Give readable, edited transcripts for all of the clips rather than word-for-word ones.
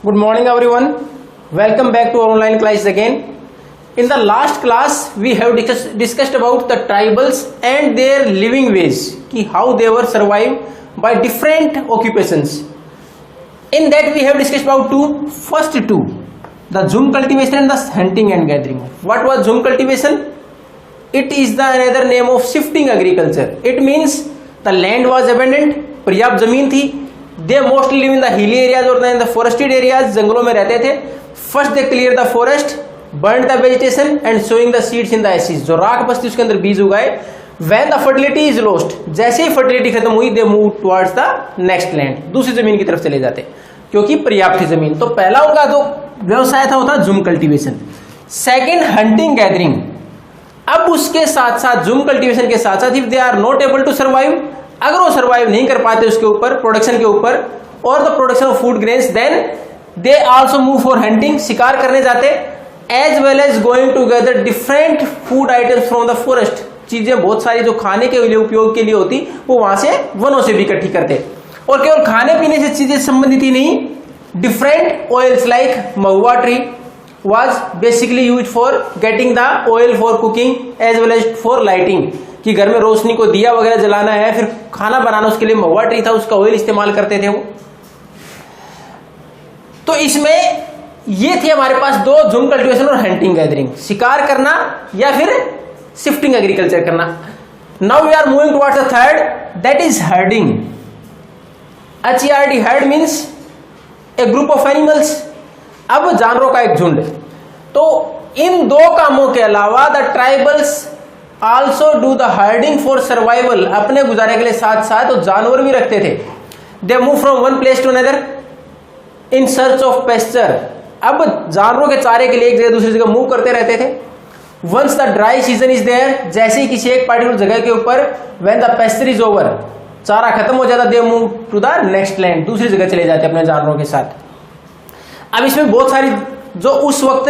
Good morning everyone. Welcome back to our online class again. In the last class we have discussed about the tribals and their living ways, ki how they were survived by different occupations. In that we have discussed about first two, the Jhum cultivation and the hunting and gathering. What was Jhum cultivation? It is the another name of shifting agriculture. It means the land was abundant, पर्याप्त जमीन थी. They mostly live in the hilly areas or in the forested areas, जंगलों में रहते थे. First they clear the forest, burn the vegetation and sowing the seeds in the ashes. जो राख बस्ती उसके अंदर बीज उगाए. When the fertility is lost, जैसे ही fertility खत्म हुई, they move towards the next land, दूसरी जमीन की तरफ चले जाते क्योंकि पर्याप्त थी जमीन. तो पहला उनका जो व्यवसाय था वो था jhum cultivation. Second hunting gathering. अब उसके साथ साथ जूम कल्टीवेशन के साथ साथ if they are not able to survive, अगर वो सर्वाइव नहीं कर पाते उसके ऊपर प्रोडक्शन के ऊपर और the production of food grains, then they also move for hunting, शिकार करने जाते, as well as going to gather different food items from the forest. चीजें बहुत सारी जो खाने के लिए उपयोग के लिए होती वो वहां से वनों से भी इकट्ठी करते. और केवल खाने पीने से चीजें संबंधित ही नहीं, different oils like Mahua tree was basically used for getting the oil for cooking as well as for lighting. कि घर में रोशनी को दिया वगैरह जलाना है, फिर खाना बनाना, उसके लिए महुआ ट्री था, उसका ऑयल इस्तेमाल करते थे वो. तो इसमें ये थी हमारे पास दो, जूम कल्टीवेशन और हंटिंग गैदरिंग, शिकार करना या फिर शिफ्टिंग एग्रीकल्चर करना. Now we are moving towards the third, that is herding. HERD, herd means a group of animals. अब जानवरों का एक झुंड. तो इन दो कामों के अलावा the tribals also do the herding for survival. अपने गुजारे के लिए साथ साथ तो जानवर भी रखते थे. They move from one place to another in search of pasture. अब जानवरों के चारे के लिए एक जगह दूसरी जगह मूव करते रहते थे. Once the dry season is there, जैसे ही किसी एक पर्टिकुलर जगह के ऊपर when the pasture is over, चारा खत्म हो जाता, they move to the next land, दूसरी जगह चले जाते अपने जानवरों के साथ. अब इसमें बहुत सारी जो उस वक्त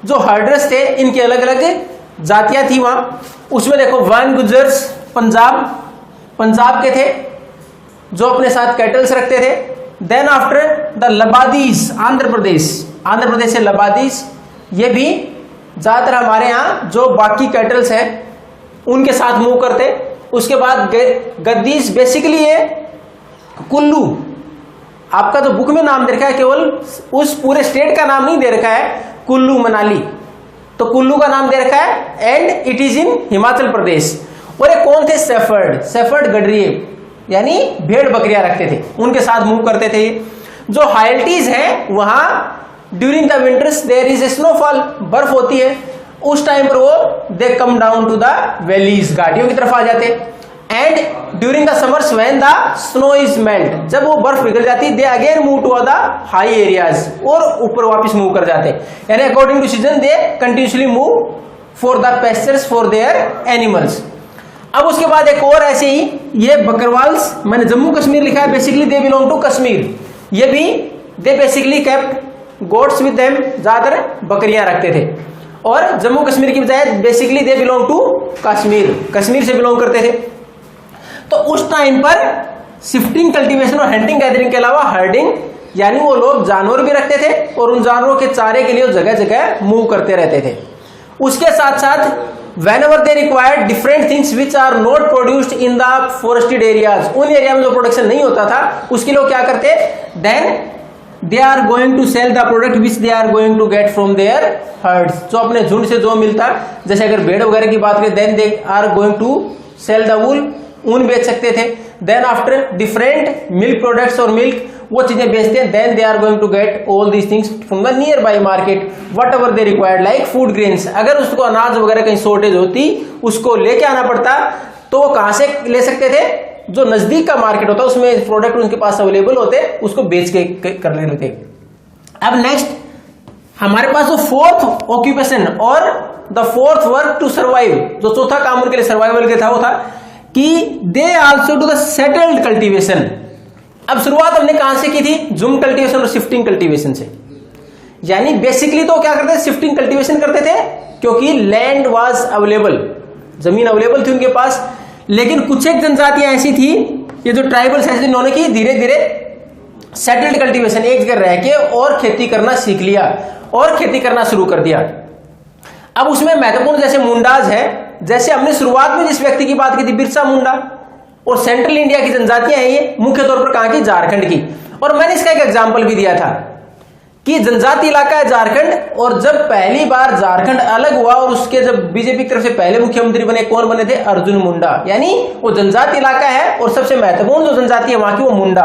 जो हर्डर्स थे इनकी अलग अलग जातियां थी वहां. उसमें देखो वन गुजर्स पंजाब के थे जो अपने साथ कैटल्स रखते थे. Then after the लबादीज, Andhra Pradesh से लबादीज, ये भी ज्यादातर हमारे यहाँ जो बाकी कैटल्स हैं उनके साथ मूव करते. उसके बाद गद्दीज, बेसिकली ये कुल्लू, आपका जो बुक में नाम दे रखा है केवल उस पूरे स्टेट का नाम नहीं दे रखा है, कुल्लू मनाली, तो कुल्लू का नाम दे रखा है and it is in Himachal Pradesh. और ये कौन थे? सेफर्ड गडरिए, यानी भेड़ बकरियां रखते थे, उनके साथ मूव करते थे. जो हाइल्टीज हैं वहां during the winters there is a snowfall, बर्फ होती है, उस टाइम पर वो they come down to the valleys, घाटियों की तरफ आ जाते. And during the summers when the snow is melt, जब वो बर्फ पिघल जाती, they again move to the high areas, और ऊपर वापस मूव कर जाते. यानी according to season they continuously move for the pastures for their animals. अब उसके बाद एक और ऐसे ही ये बकरवाल्स, मैंने जम्मू कश्मीर लिखा है, basically they belong to Kashmir. ये भी they basically kept goats with them, ज्यादातर बकरियां रखते थे. और जम्मू कश्मीर की बजाय basically they belong to Kashmir से बिलोंग करते थे. तो उस टाइम पर शिफ्टिंग कल्टीवेशन और हंटिंग गैदरिंग के अलावा हर्डिंग, यानी वो लोग जानवर भी रखते थे और उन जानवरों के चारे के लिए जगह जगह मूव करते रहते थे. उसके साथ साथ whenever they required different things which are not produced in the forested areas, उन एरिया में जो प्रोडक्शन नहीं होता था उसके लिए क्या करते, then they are going to sell the product which they are going to get from their herds. जो अपने झुंड से जो मिलता, जैसे अगर भेड़ वगैरह की बात करें, then they are going to sell the wool, ऊन बेच सकते थे. Then after different milk products और मिल्क, वो चीजें बेचते हैं. Then they are going to get all these things from the near by market, whatever they required like food grains. अगर उसको अनाज वगैरह कहीं शॉर्टेज होती, उसको लेके आना पड़ता, तो वो कहां से ले सकते थे? जो नजदीक का मार्केट होता उसमें प्रोडक्ट उनके पास अवेलेबल होते, उसको बेच के कर ले लेते. अब नेक्स्ट हमारे पास जो फोर्थ ऑक्यूपेशन और the fourth work to survive, जो चौथा काम उनके लिए सर्वाइवल के था, वो था कि they also do the settled cultivation. अब शुरुआत हमने कहां से की थी? जूम कल्टीवेशन और शिफ्टिंग कल्टीवेशन से. यानी बेसिकली तो क्या करते थे? शिफ्टिंग कल्टीवेशन करते थे, क्योंकि लैंड वाज अवेलेबल, जमीन अवेलेबल थी उनके पास. लेकिन कुछ एक जनजातियां ऐसी थी, ये जो ट्राइबल्स ऐसे, इन्होंने की धीरे धीरे सेटल्ड कल्टीवेशन, एक जगह रह के और खेती करना सीख लिया और खेती करना शुरू कर दिया। अब उसमें महत्वपूर्ण जैसे मुंडाज है, जैसे हमने शुरुआत में जिस व्यक्ति की बात की थी बिरसा मुंडा, और सेंट्रल इंडिया की जनजातियां हैं ये, मुख्य तौर पर कहां की, झारखंड की। और मैंने इसका एक एग्जाम्पल भी दिया था कि जनजाति इलाका है झारखंड, और जब पहली बार झारखंड अलग हुआ और उसके जब बीजेपी की तरफ से पहले मुख्यमंत्री बने, कौन बने थे, अर्जुन मुंडा, यानी वो जनजाति इलाका है और सबसे महत्वपूर्ण जो जनजाति है वहां की वो मुंडा।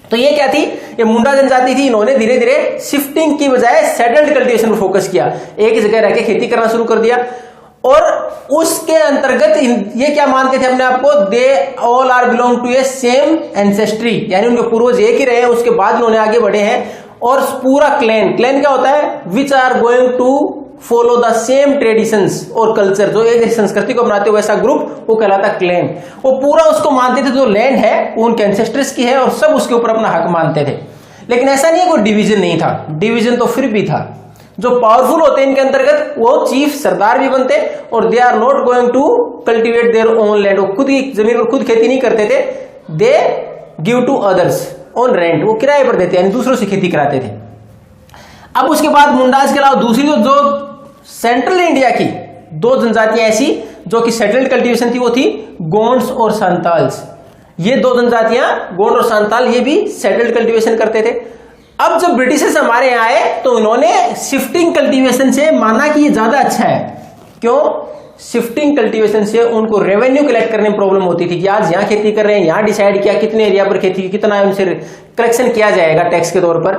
तो ये क्या थी, ये मुंडा जनजाति थी। इन्होंने धीरे धीरे शिफ्टिंग की बजाय सेटल्ड कल्टीवेशन पर फोकस किया, एक ही जगह रह के खेती करना शुरू कर दिया। और उसके अंतर्गत ये क्या मानते थे अपने आप को, they all are belong to a same ancestry, यानी उनके पूर्वज एक ही रहे हैं, उसके बाद उन्होंने आगे बढ़े हैं। और पूरा क्लैन क्या होता है, which are going to follow the same traditions और कल्चर, जो एक संस्कृति को अपनाते हो वैसा ग्रुप, वो कहलाता क्लैन। वो पूरा उसको मानते थे जो लैंड है वो उनके एंसेस्टर्स की है और सब उसके ऊपर अपना हक मानते थे। लेकिन ऐसा नहीं है कोई डिवीजन नहीं था, डिवीजन तो फिर भी था। जो पावरफुल होते हैं इनके अंतर्गत वो चीफ सरदार भी बनते, और they are not going to cultivate their own land, वो खुद की जमीन पर खुद खेती नहीं करते थे, they give to others on rent, वो किराए पर देते यानी दूसरों से खेती कराते थे। अब उसके बाद मुंडाज के अलावा दूसरी जो सेंट्रल इंडिया की दो जनजातियां ऐसी जो कि सेटल्ड कल्टीवेशन थी, वो थी गोंड्स और सांताल्स। ये दो जनजातियां गोंड और सांताल ये भी सेटल्ड कल्टीवेशन करते थे। अब जब ब्रिटिशर्स हमारे यहाँ आए तो उन्होंने शिफ्टिंग कल्टीवेशन से माना कि ये ज्यादा अच्छा है। क्यों, शिफ्टिंग कल्टीवेशन से उनको रेवेन्यू कलेक्ट करने में प्रॉब्लम होती थी कि आज यहाँ खेती कर रहे हैं, यहाँ डिसाइड किया कितने एरिया पर खेती, कितना उनसे कलेक्शन किया जाएगा टैक्स के तौर पर।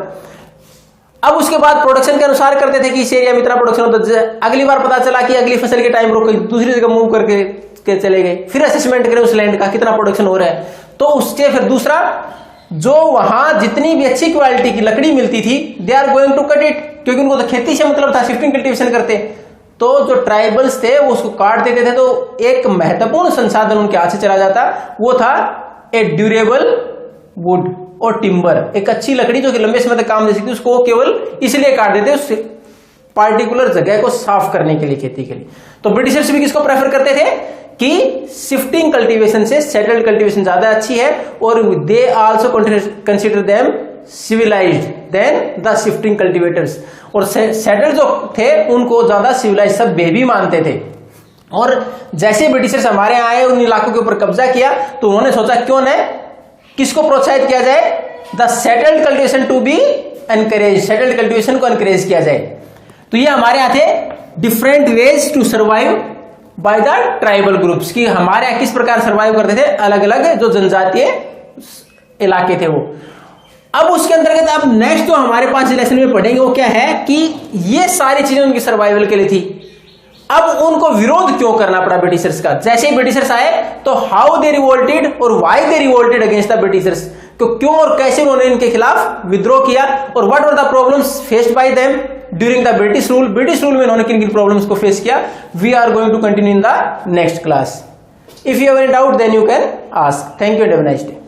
अब उसके बाद प्रोडक्शन के अनुसार करते थे कि इस एरिया में इतना प्रोडक्शन होता, अगली बार पता चला कि अगली फसल के टाइम रोक दूसरी जगह मूव करके चले गए, फिर असेसमेंट करें उस लैंड का कितना प्रोडक्शन हो रहा है। तो उसके फिर दूसरा, जो वहां जितनी भी अच्छी क्वालिटी की लकड़ी मिलती थी, they are going to cut it, क्योंकि उनको तो खेती से मतलब था, शिफ्टिंग कल्टीवेशन करते, तो जो ट्राइबल्स थे वो उसको काट देते थे। तो एक महत्वपूर्ण संसाधन उनके हाथ से चला जाता, वो था ए ड्यूरेबल वुड और टिम्बर, एक अच्छी लकड़ी जो कि लंबे समय तक काम दे सकती, उसको केवल इसलिए काट देते उस पार्टिकुलर जगह को साफ करने के लिए, खेती के लिए। तो ब्रिटिशर्स भी किसको प्रेफर करते थे कि शिफ्टिंग कल्टीवेशन से सेटल्ड कल्टीवेशन ज्यादा अच्छी है, और they also consider them civilised than the shifting cultivators, और सेटल्ड जो थे उनको ज्यादा सिविलाइज्ड सभ्य भी मानते थे। और जैसे ब्रिटिशर्स हमारे यहाँ आए, उन इलाकों के ऊपर कब्जा किया, तो उन्होंने सोचा क्यों न किसको प्रोत्साहित किया जाए, the settled cultivation to be encourage, settled cultivation को एनकरेज किया जाए। तो ये हमारे यहाँ थे different ways to survive by the tribal groups, की हमारे यहाँ किस प्रकार सर्वाइव करते थे अलग अलग जो जनजातीय इलाके थे वो। अब उसके अंतर्गत अब नेक्स्ट जो हमारे पास लेसन में पढ़ेंगे वो क्या है कि ये सारी चीजें उनकी सर्वाइवल के लिए थी। अब उनको विरोध क्यों करना पड़ा ब्रिटिशर्स का, जैसे ही ब्रिटिशर्स आए तो हाउ दे रिवोल्टेड और why they revolted against the Britishers, तो क्यों और कैसे उन्होंने इनके खिलाफ विद्रोह किया, और what were the problems faced by them during the British rule, British rule में इन्होंने किन किन प्रॉब्लम्स को फेस किया। We are going to continue in the next class. If you have any doubt then you can ask. Thank you and have a nice day.